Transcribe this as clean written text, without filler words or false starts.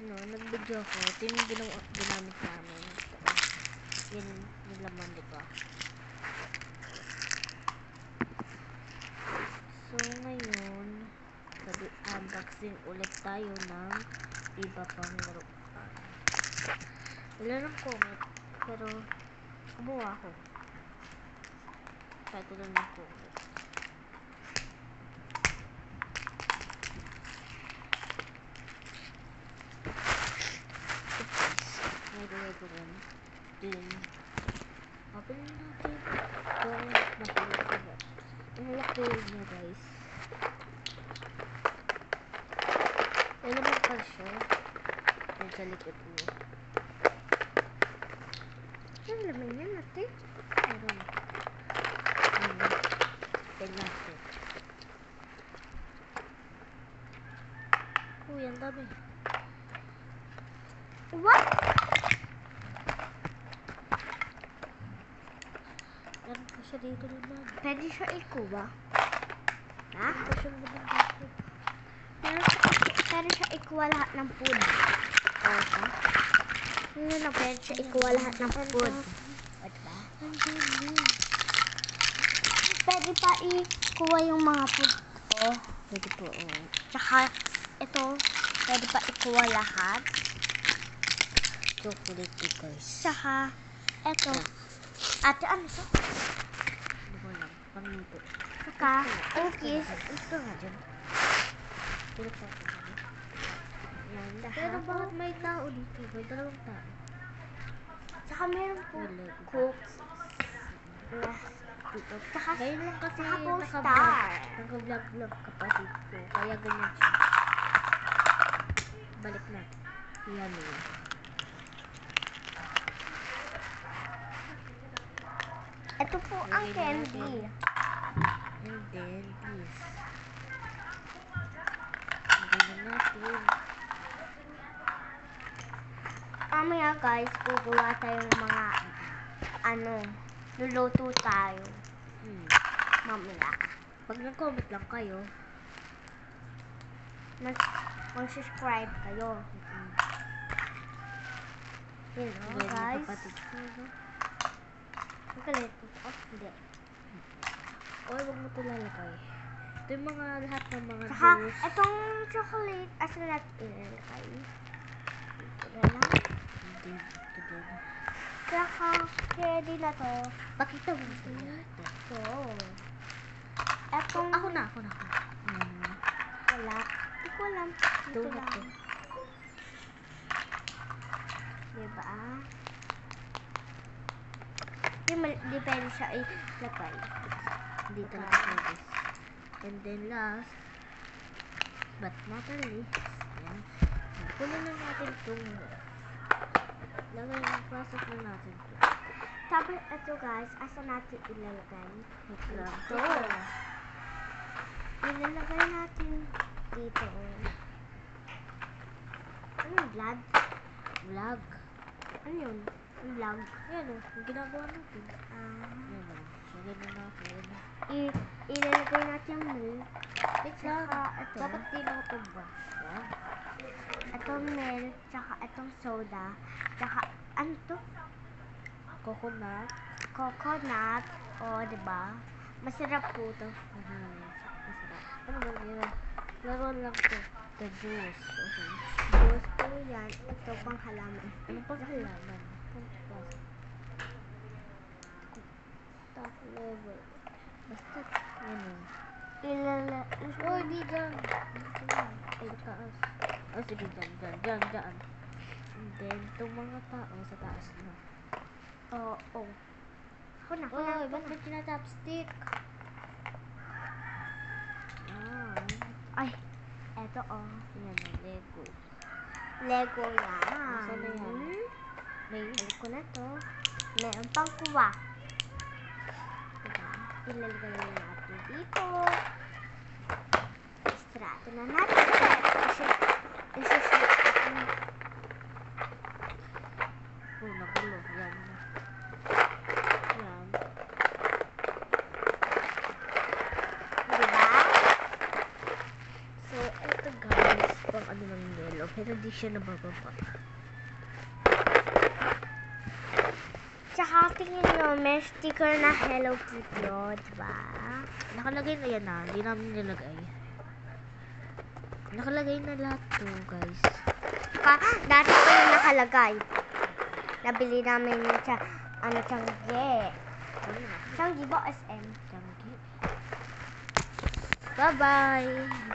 nag-video ko. Ito yung ginamit namin. Yan yung laman, diba? So, ngayon, unboxing ulit tayo ng iba pang laruan. Wala ng comment, pero kumuha ako. Try ko lang ng comment. Then, open natin itong nahulog. Nahulog ko niya, guys. May naman pa siya. May sa likod mo. Ano naman yan natin? Meron. Pen natin. Uy, ang dami. What? Meron pa siya dito naman. Pwede siya ikuha? Ha? Meron pa siya naman dito. Pwede siya ikuha lahat ng food. Okay. Ano, pwede siya ikuha lahat ng food. What ba? Pwede pa ikuha yung mga food. Oh, Pwede po, oh. tsaka ito, pwede pa ikuha lahat. Chocolate po, guys. Tsaka, ito. Ate, ano ito? Hindi ko lang. Pangito. Tsaka, cookies. Ito nga dyan. Pero pa ako dyan. Yan, lahat. Pero bakit may tao dito? May dalawang tao. Tsaka meron po Wala. cookies. Dito. Tsaka, Ngayon lang kasi tsaka po naka-vlog. star. Naka-vlog kapatid ko. Kaya ganyan siya. Balik na. Yan mo. Ito po ang candy. And then, this. Lagyan na natin. Mamaya guys, kukuha tayo ng mga, luluto tayo. Mamaya. Pag nag-comment lang kayo, Mag-subscribe kayo. Yun, ganyan guys. kapatid ko, no? Magalit po. Oh, hindi. Or huwag mo ito lalagay. Ito yung mga lahat ng mga Saka, juice. itong chocolate, asa natin ilalagay? Ito na lang. Hindi, ito din. Saka, ready na to. Pakita mo ito. Ito. Etong, Ako na. wala. Hindi ko alam. Dito Donut lang. to. Diba? Di pwede siya ilagay. Dito na pwede. And then last, but not the least, yan. Kunin na natin itong lagay ang process na natin ito. Tapos ito guys, asa natin ilalagay? Ito. Ilalagay natin dito. Ano yung vlog? Vlog. Ano yun? Yung vlog? Yan o, yung ginagawa natin. Yan o, sige na natin. Ilalagay natin yung milk. Wait lang. Tsaka ito. Dapat tinutog ba? Yan. Itong milk, tsaka itong soda. Tsaka, ano to? Coconut. Coconut. O, diba? Masarap po to. Masarap. Ano ba yun? Laruan lang to. The juice. Okay. Juice po yan. Ito pang halaman. Ano pang halaman? Top level. Basta, ano. Oh, di dyan. Dito lang. Ay, sa taas. Oh, sige, dyan. And then, itong mga tao sa taas na. Oo. Ako na. Oh, ba't may tinatapstick? Ay, eto oh. Yan, Lego. Lego yan. Saan na yan? May, Balik ko na to. Meron pang kuwa. Diba? Ilalagay na natin dito. Istrato na natin. Isusunod natin. oh, nagulo. Yan. Diba? So, ito guys, pang ano lang yellow. Pero di siya nabababa. Tsaka tingin nyo, may sticker na Hello Kitty, o, diba? Nakalagay na yan na. Hindi namin nilagay. Nakalagay na lahat to, guys. Dati pa yung nakalagay. Nabili namin sa, Changi. Changi ba SM? Changi. Bye-bye.